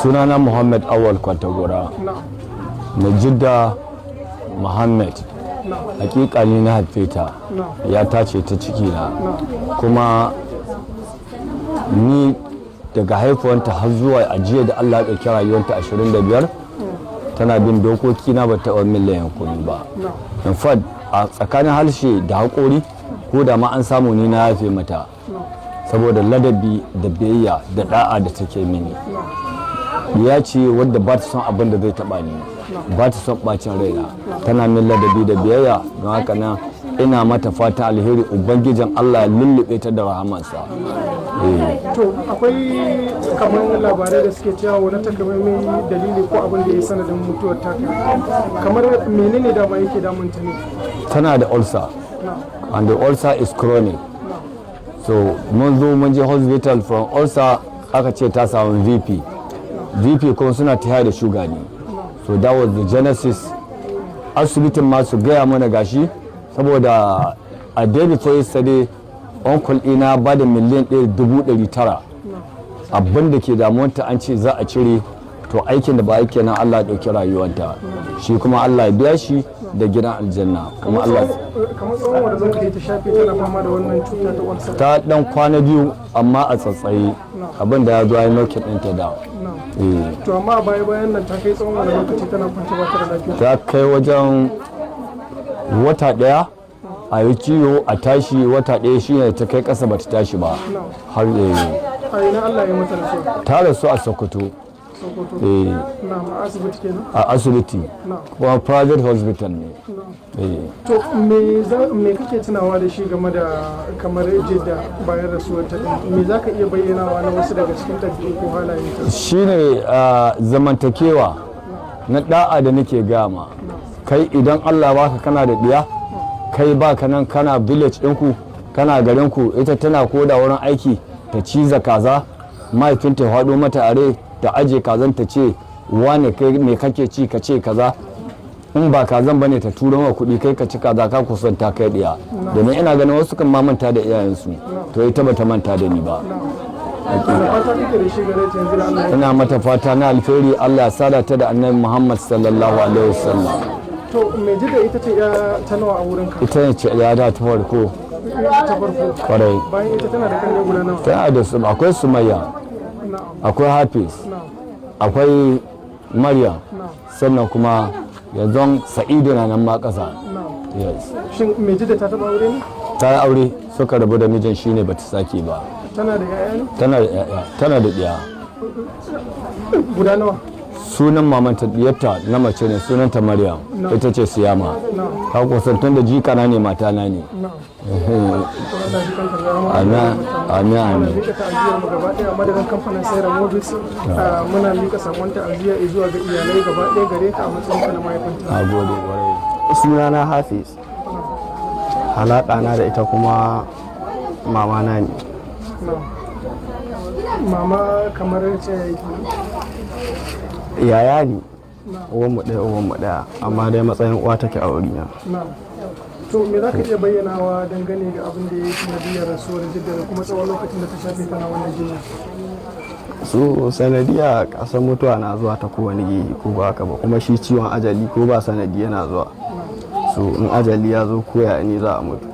sunana Muhammad Awal Kwantagora. Najidda Muhammad. Hakika ni na haife ta. Ya tace ta ciki na. Kuma ni daga haifuwanta har zuwa ajiya da Allah ya ɗauki rayuwanta 25 tana bin dokoki na ba taɓa miliyan kuɗi ba. In fact a tsakanin harshe da haƙori ko da ma an samu ni na haife mata saboda ladabi da biyayya da da'a da take mini. Ya ce wadda ba ta son abin da zai taɓa ni, ba ta son ɓacin raina, tana min ladabi da biyayya. Don haka nan ina mata fata alheri, ubangijin Allah ya lullube ta da rahamansa. To akwai kamar labarai da suke cewa wani takamaiman dalili ko abin da ya sanadin mutuwar ta, kamar menene dama yake damunta ne? Tana da ulcer and the ulcer is chronic. So mun zo mun je hospital from ulcer aka ce ta samu VP kuma suna taya da shuga ne. So that was the genesis. Asibitin ma su gaya mana gashi saboda a day before yesterday uncle ina ba da miliyan 1,900 abin da ke damuwanta an ce za a cire. To aikin da ba aiki nan Allah ya ɗauki rayuwanta, shi kuma Allah ya biya shi da gidan aljanna. Kuma Allah kamar tsawon wanda zan ta shafe tana fama da wannan cuta ta ulcer. Ta dan kwana biyu amma a tsatsaye abin da ya zo ya noke ɗinta da. To amma bayan nan ta kai tsawon wani lokaci tana kwance ba ta da lafiya. Ta kai wajen wata ɗaya a yi ciwo a tashi, wata ɗaya shi ne ta kai ƙasa ba ta tashi ba har a ina Allah ya mata rasu. Ta rasu a Sokoto. A asibiti kuma private hospital ne. To me kake tunawa da shi game da kamar jidda bayan rasuwar ta din, me zaka iya bayyanawa na wasu daga cikin ɗabi'u ko halayen ta? Shine zamantakewa na da'a da nake gama kai, idan Allah baka kana da diya, kai baka nan kana village ɗinku kana garinku, ita tana koda wurin aiki ta ciza kaza, mahaifinta ya faɗo mata a rai ta aje kazan ta ce wane kai me kake ci ka ce kaza, in ba kazan bane ta turo wa kuɗi kai ka ci kaza ka kusanta kai ɗiya. Domin ina ganin wasu kan ma manta da iyayensu, to ita bata manta da ni ba. Ina mata fata na alheri, Allah ya sada ta da annabi Muhammad sallallahu alaihi wasallam. To me jida ita ce ta nawa a wurinka? Ita ce ya da ta farko. Kwarai. Bayan ita tana da kanne guda nawa? Tana da su, akwai Sumayya, akwai Hafiz, akwai Maryam, sannan kuma yanzu Sa'idu na nan ma ƙasa. Shin me jida ta taɓa aure ne? Ta yi aure, suka rabu da mijin shine bata sake ba. Tana da yaya ne? Tana da yaya, tana da ɗiya. Guda nawa? Sunan mamanta diyarta na mace ne, sunanta Maryam, ita ce Siyama. Ka kusantun da jikana ne, matana ne. Amin. Madadin kamfanin sayar mobis muna mika sakon ta'aziyya zuwa ga iyalai gaba ɗaya gare ka a matsayin ka na mahaifinta. A gode kwarai. Sunana Hafiz, alaƙa na da ita kuma mama na ne. Mama kamar ce yaya ne, uwanmu ɗaya amma dai matsayin uwa take a wurina. To me za ka iya bayyanawa dangane da abin da ya yi sanadiyar rasuwar jidda da kuma tsawon lokacin da ta shafe tana wannan jinya? Su sanadiya kasar mutuwa na zuwa ta kowane gehe ko ba haka ba, kuma shi ciwon ajali ko ba sanadi yana zuwa. So in ajali ya zo koya ni za a mutu.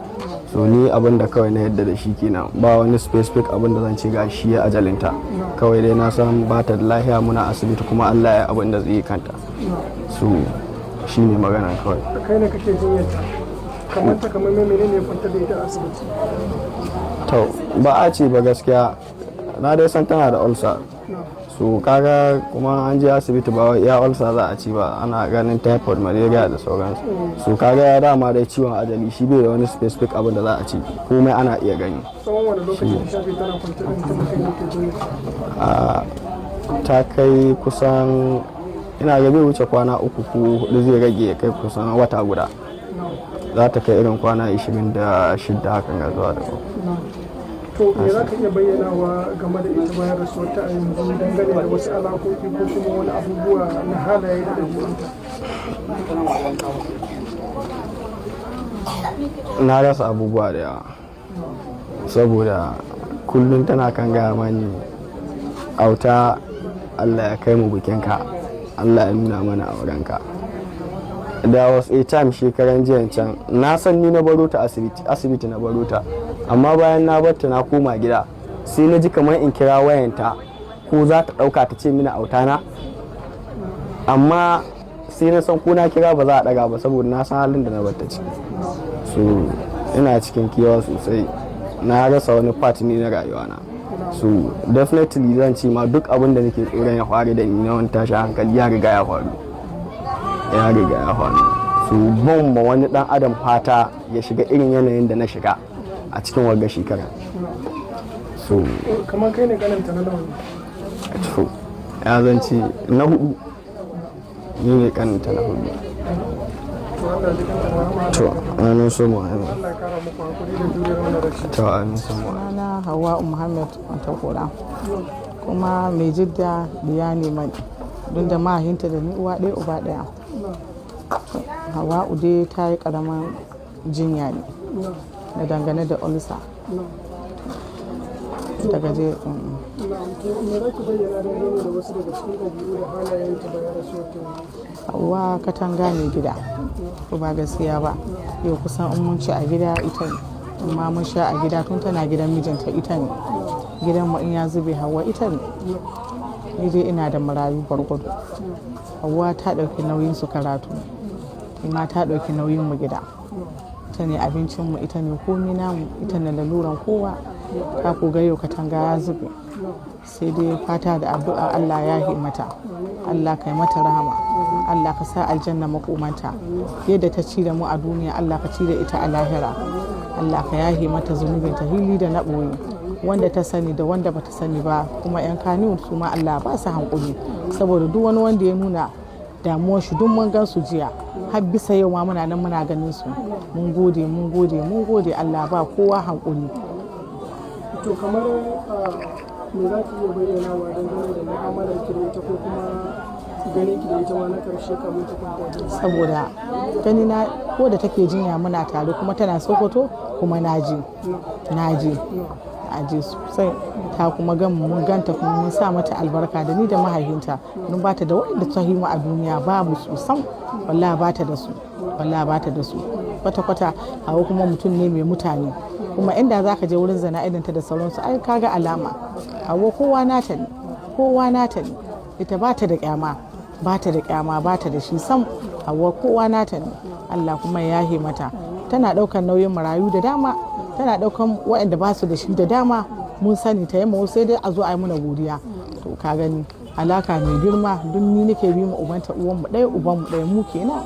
So ni abin da kawai na yadda da shi kenan, ba wani specific abin da zan ce ga shi ya ajalinta. Kawai dai na san ba ta da lafiya, muna asibiti kuma Allah ya abin da zai yi kanta. So shi ne magana kawai. Kai ne kake jinyarta? Kamar ta kamar menene kwanta da ita asibiti? To ba a ce ba gaskiya, na dai san tana da ulcer. So kaga kuma an je asibiti ba ya ulcer za a ci ba, ana ganin typhoid, malaria da sauransu. So kaga ya dama dai ciwon ajali shi bai da wani specific abin da za a ci, komai ana iya gani. Tsawon wani lokaci ta shafe tana kwanta da ita mutum yake jinya? Ta kai kusan ina ga bai wuce kwana 3 ko 4 zai rage kai kusan wata guda. Za ta kai irin kwana 26 hakan ga zuwa da ku. To me za ka iya bayyanawa game da ita bayan rasuwar ta a yanzu dangane da wasu alaƙoƙi ko kuma wani abubuwa na halaye da ɗabi'unta? Na rasa abubuwa da yawa saboda kullum tana kan gaya mani auta Allah ya kai mu bikinka, Allah ya nuna mana aurenka. Da was a time shekaran jiya can na san ni na baro ta asibiti na baro ta, amma bayan na barta na koma gida sai na ji kamar in kira wayanta ko za ta ɗauka ta ce mini autana, amma sai na san ko na kira ba za a ɗaga ba saboda na san halin da na barta ciki. So ina cikin kewa sosai, na rasa wani part ne na rayuwana. So definitely zan ce ma duk abin da nake tsoron ya faru da ni na wani tashi hankali ya riga ya faru. So ban ma wani dan adam fata ya shiga irin yanayin da na shiga a cikin wagga shekara. So kamar kai ne kananta na nawa? To ya zance na hudu, ni ne kananta na hudu. To amin so mu amin. Allah ya kara muku hakuri da juriyar wannan rashi. To amin so mu. Sunana Hawwa Muhammad Antakura, kuma mai jidda biya ne mai don da mahinta da ni uwa ɗaya uba ɗaya. Hawwa ude ta yi ƙaramin jinya ne da dangane da ulsa daga je. Me za ki bayyana dangane da wasu daga cikin ɗabi'u da halayen ta bayan rasuwar ta? Hawwa katanga ne gida, ko ba gaskiya ba, yau kusan in mun ci a gida ita ne, amma mun sha a gida tun tana gidan mijinta ita ne, gidan mu in ya zube Hawwa ita ne. Ni dai ina da marayu gwargwado. Hawwa ta ɗauki nauyin su karatu, ima ta ɗauki nauyin mu gida, ita ne abincin mu, ita ne komi namu, ita ne laluran kowa. Ta ku ga yau katanga ya zube, sai dai fata da addu'a Allah ya yi mata, Allah kai mata rahama, Allah ka sa aljanna makomanta, yadda ta ci da mu a duniya Allah ka ci da ita a lahira, Allah ka yahi mata zunubin ta hili da na ɓoye, wanda ta sani da wanda bata sani ba, kuma yan kaniwar su ma Allah ba su hankuli, saboda duk wani wanda ya nuna damuwar shi duk mun gan su jiya har bisa yau ma muna nan muna ganin su. Mun gode Allah ba kowa hankuli. To kamar me za ki iya bayyana wa dangane da mu'amalar ki da ita ko kuma ganin ki da ita ma na karshe kamar ta kwanta? Saboda gani na ko da take jinya muna tare, kuma tana Sokoto, kuma naji sosai, ta kuma mun ganta, kuma mun sa mata albarka da ni da mahaifinta, don bata da wanda ta himu a duniya, babu su sam, wallahi bata da su kwata-kwata. Hawa kuma mutum ne mai mutane, kuma inda za ka je wurin zana'idanta da sauransu ai kaga alama. Hawa kowa nata ne, ita bata da kyama, bata da shi sam. Hawa kowa nata ne, Allah kuma ya yahe mata. Tana ɗaukar nauyin marayu da dama, tana ɗaukan waɗanda ba su da shi da dama, mun sani ta yamma sai dai a zo a yi mana godiya. To ka gani alaka mai girma, don ni nake bi mu ubanta, uwan mu ɗaya uban mu ɗaya, mu kenan.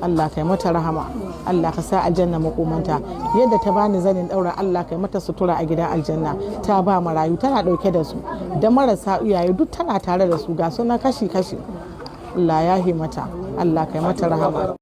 Allah kai mata rahama, Allah ka sa aljanna makomanta, yadda ta bani zanin ɗaura Allah kai mata sutura a gidan aljanna. Ta ba marayu, tana ɗauke da su, da marasa iyaye duk tana tare da su, ga suna kashi-kashi. Allah ya mata, Allah kai mata rahama.